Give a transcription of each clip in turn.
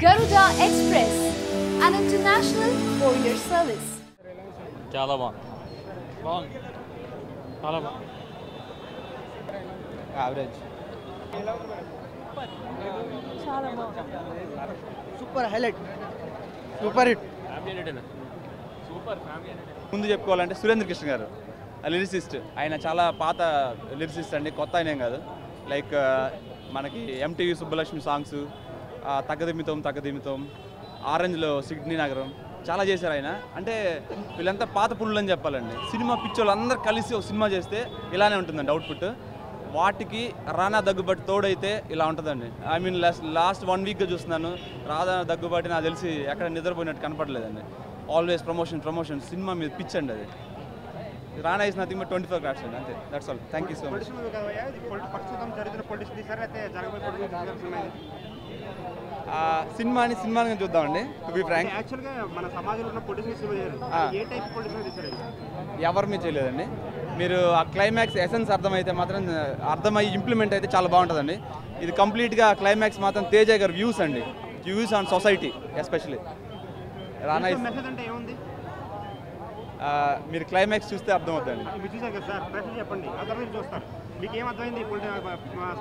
Garuda Express, an international courier service. చాలా బాగుంది చాలా బాగుంది యావరేజ్ చాలా బాగుంది సూపర్ హైలైట్ సూపర్ హిట్ ముందు చెప్పుకోవాలంటే సురేంద్ర కృష్ణ గారు లిరిసిస్ట్. ఆయన చాలా పాత లిరిసిస్ట్ అండి, కొత్త ఆయన ఏం కాదు. లైక్ మనకి ఎంటీవీ సుబ్బలక్ష్మి సాంగ్స్, తగ్గదిమితం, ఆరెంజ్లో సిడ్నీ నగరం చాలా చేశారు ఆయన. అంటే వీళ్ళంతా పాత పుల్లు అని చెప్పాలండి. సినిమా పిచ్చోళ్ళు అందరూ కలిసి ఒక సినిమా చేస్తే ఇలానే ఉంటుందండి అవుట్పుట్. వాటికి రానా దగ్గుబాటి తోడైతే ఇలా ఉంటుందండి. ఐ మీన్ లాస్ట్ 1 వీక్గా చూస్తున్నాను. రానా దగ్గుబాటి నాకు తెలిసి ఎక్కడ నిద్రపోయినట్టు కనపడలేదండి. ఆల్వేస్ ప్రమోషన్ సినిమా మీద పిచ్ అండి అది. రానా ఇస్ నథింగ్ బట్ 24 క్రాఫ్ట్స్ అండి, అంతే. That's all. Thank you so much. సినిమాని చూద్దామండి. టు బి ఫ్రాంక్, యాక్చువల్గా మన సమాజంలో ఉన్న పొలిటిక్స్ ఏ టైప్ పొలిటిక్స్ తీసారు? ఎవరి మీద చేయలేదండి. మీరు ఆ క్లైమాక్స్ ఎసెన్స్ అర్థమైతే మాత్రం, అర్థమయ్యి ఇంప్లిమెంట్ అయితే చాలా బాగుంటుందండి. ఇది కంప్లీట్గా క్లైమాక్స్ మాత్రం తేజ గారి వ్యూస్ అండి, views on society especially. Rana message అంటే ఏముంది? మీరు క్లైమాక్స్ చూస్తే అర్థమవుతుందండి. మీరు చూసారు కదా సార్, ప్రశ్న చెప్పండి, ఆ తర్వాత మీరు చూస్తారు. మీకు ఏం అర్థమైంది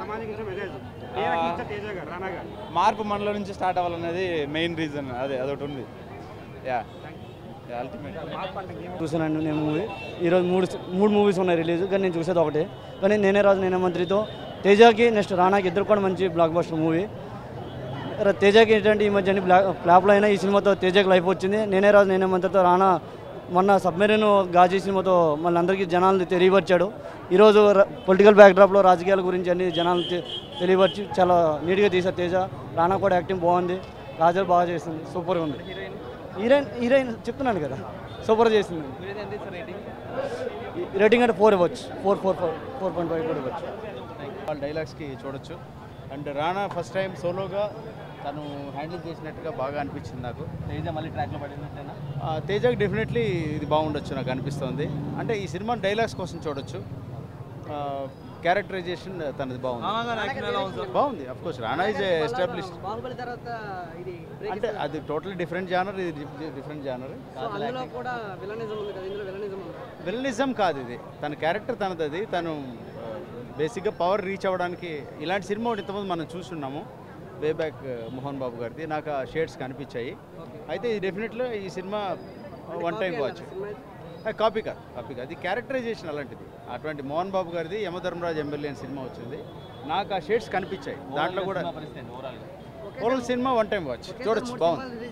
సమాజం ఇచ్చే మెసేజ్? తేజ గారు, రానా గారు మార్పు మనలో నుంచి స్టార్ట్ అవ్వాలనేది మెయిన్ రీజన్. అదొకటి ఉంది. Yeah ultimate. చూసానండి నేను మూవీ. ఈరోజు మూడు మూవీస్ ఉన్నాయి రిలీజ్, కానీ నేను చూసేది ఒకటే. కానీ నేనే రాజు నేనే మంత్రితో తేజకి నెక్స్ట్ రానాకి ఇద్దరు కూడా మంచి బ్లాక్ బస్టర్ మూవీ. తేజకి ఏంటంటే ఈ మధ్య ఫ్లాప్లో అయినా ఈ సినిమాతో తేజకి లైఫ్ వచ్చింది. నేనే రాజు నేనే మంత్రితో రానా మొన్న సబ్మెరీన్ గాజీ సినిమాతో మళ్ళీ అందరికీ జనాలను తెలియపరిచాడు. ఈరోజు పొలిటికల్ బ్యాక్డ్రాప్లో రాజకీయాల గురించి అన్ని జనాలను తెలియపరిచి చాలా నీట్గా తీశారు తేజ. రానా కూడా యాక్టింగ్ బాగుంది, కాజల్ బాగా చేసింది, సూపర్గా ఉంది. హీరోయిన్ చెప్తున్నాను కదా, సూపర్ చేసింది. రేటింగ్ అంటే 4 ఇవ్వచ్చు, 4.5 కూడా ఇవ్వచ్చు. వాళ్ళ డైలాగ్స్కి చూడొచ్చు. అండ్ రానా ఫస్ట్ టైం సోలోగా తను హ్యాండిల్ చేసినట్టుగా బాగా అనిపించింది నాకు. తేజ మళ్ళీ ట్రాక్లో పడినట్టేనా? తేజకి డెఫినెట్లీ ఇది బాగుండొచ్చు నాకు అనిపిస్తుంది. అంటే ఈ సినిమా డైలాగ్స్ కోసం చూడొచ్చు. క్యారెక్టరైజేషన్ తనది బాగుంది. Of course Rana is established. అంటే అది టోటలీ డిఫరెంట్ జానర్, ఇది డిఫరెంట్ జానర్. విలనిజం కాదు ఇది, తన క్యారెక్టర్ తనది. అది తను బేసిక్గా పవర్ రీచ్ అవ్వడానికి ఇలాంటి సినిమా ఇంతకుముందు మనం చూస్తున్నాము, వే బ్యాక్ మోహన్ బాబు గారిది. నాకు ఆ షేడ్స్ కనిపించాయి. అయితే ఇది డెఫినెట్లీ ఈ సినిమా 1 టైం వాచ్. కాపీ కాదు, అది క్యారెక్టరైజేషన్ అలాంటిది. అటువంటి మోహన్ బాబు గారిది యమధర్మరాజు ఎమ్మెల్యే అని సినిమా వచ్చింది, నాకు ఆ షేడ్స్ కనిపించాయి దాంట్లో కూడా. ఓవరాల్ సినిమా 1 టైం వాచ్, చూడొచ్చు, బాగుంది.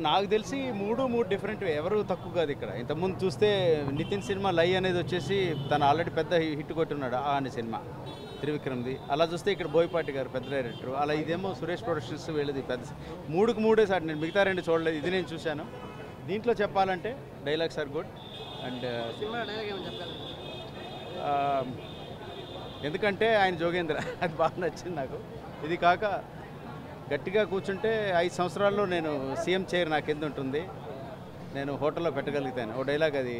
నాకు తెలిసి మూడు డిఫరెంట్, ఎవరు తక్కువ కాదు ఇక్కడ. ఇంతకుముందు చూస్తే నితిన్ సినిమా లై అనేది వచ్చేసి తను ఆల్రెడీ పెద్ద హిట్ కొట్టున్నాడు అనే సినిమా త్రివిక్రమ్ది. అలా చూస్తే ఇక్కడ బోయపాటి గారు పెద్ద డైరెక్టర్, అలా ఇదేమో సురేష్ ప్రొడక్షన్స్ వీళ్ళది పెద్ద. 3కు 3 సార్ నేను మిగతా 2 చూడలేదు, ఇది నేను చూశాను. దీంట్లో చెప్పాలంటే డైలాగ్స్ ఆర్ గుడ్. అండ్ ఎందుకంటే ఆయన జోగేంద్ర అది బాగా నచ్చింది నాకు. ఇది కాక గట్టిగా కూర్చుంటే 5 సంవత్సరాల్లో నేను సీఎం చైర్ నాకు కింద ఉంటుంది, నేను హోటల్లో పెట్టగలుగుతాను. ఓ డైలాగ్ అది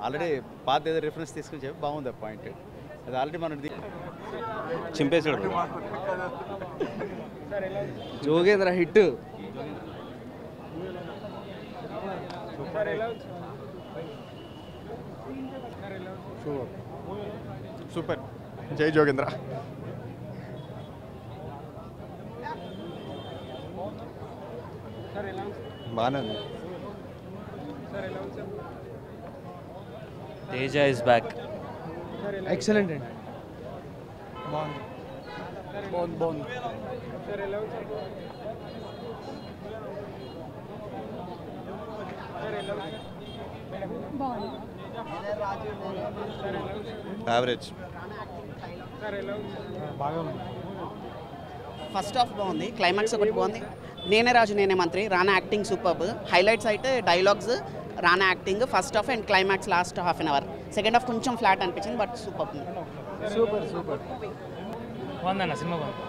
ఆల్రెడీ పాత ఏదో రిఫరెన్స్ తీసుకుని చెప్పి బాగుంది ఆ పాయింట్. అది ఆల్రెడీ మనం చింపేశాడు. జోగేంద్ర హిట్. సూపర్. జై జోగేంద్ర. బాగానే ఉంది. Teja is back. ఎక్సలెంట్ అండి, బాగుంది. యావరేజ్. ఫస్ట్ హాఫ్ బాగుంది, క్లైమాక్స్ ఒకటి బాగుంది. Nene Raju Nene Mantri, Rana acting superb. Highlights అయితే dialogues, Rana acting first half and climax last ½ an hour. Second half కొంచెం ఫ్లాట్ అనిపించింది, బట్ సూపర్. బాగుందన్న సినిమా, బాగుంది.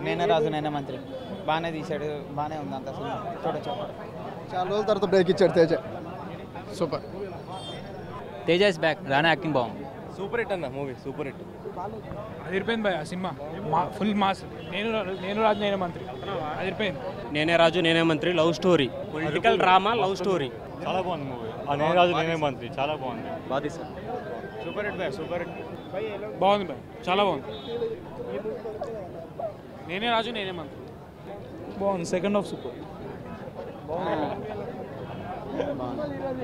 నేనే రాజు నేనే మంత్రి బాగానే తీశాడు, బాగానే ఉంది అంత సినిమా. చూడొచ్చు. చాలా రోజుల తర్వాత బ్రేక్ ఇచ్చాడు Teja. Super. Teja is back. Rana acting బాగుంది. సూపర్ హిట్ అన్న మూవీ సూపర్ హిట్. అదిరిపోయింది భయ సినిమా ఫుల్ మాస్. నేను రాజు నేనే మంత్రి అదిరిపోయింది. నేనే రాజు నేనే మంత్రి love story, political drama love story. చాలా బాగుంది మూవీ. నేనే రాజు నేనే మంత్రి చాలా బాగుంది. బాగా సార్. సూపర్ హిట్ భయ సూపర్ హిట్. బాగుంది భయ చాలా బాగుంది. నేనే రాజు నేనే మంత్రి బాగుంది. సెకండ్ హాఫ్ సూపర్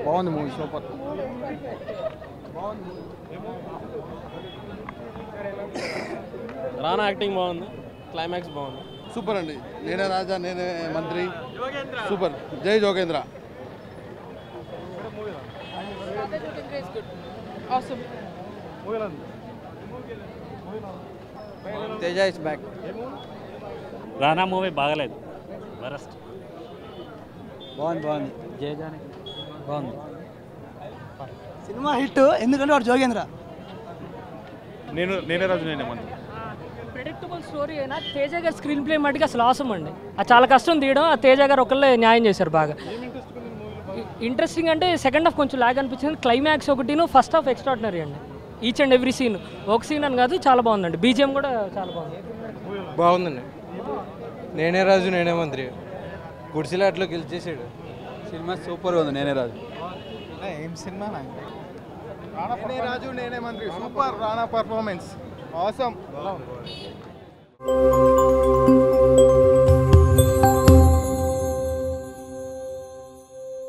బాగుంది మూవీ సూపర్. రానా యాక్టింగ్ బాగుంది, క్లైమాక్స్ బాగుంది. సూపర్ అండి. నేనే రాజా నేనే మంత్రి సూపర్. జై Jogendra. Teja is back. Rana movie బాగలేదు, వరస్ట్. బాగుంది. జయజానకి బాగుంది. సినిమా హిట్ ఎందుకంటే వాడు జోగేంద్ర. నేనే రాజు నేనే మంత్రి. ప్రెడిక్టబుల్ స్టోరీ అయినా తేజ గారి స్క్రీన్ ప్లే మటుకు అసలు అవసరం అండి. అది చాలా కష్టం తీయడం. ఆ తేజ గారు ఒకళ్ళే న్యాయం చేశారు బాగా. ఇంట్రెస్టింగ్ అంటే సెకండ్ హాఫ్ కొంచెం లాగ్ అనిపించింది. క్లైమాక్స్ ఒకటిను, ఫస్ట్ హాఫ్ ఎక్స్ట్రాడినరీ అండి. ఈచ్ అండ్ ఎవ్రీ సీన్, ఒక సీన్ అని కాదు చాలా బాగుందండి. బీజిఎం కూడా చాలా బాగుంది. బాగుందండి. నేనే రాజు నేనే మంత్రి గుడిసిలాట్లో గెలిచేసాడు. సినిమా సూపర్ ఉంది. నేనే రాజు. ఏం సినిమా? నేనే రాజు నేనే మంత్రి సూపర్. రానా పర్ఫార్మెన్స్ ఆసమ్.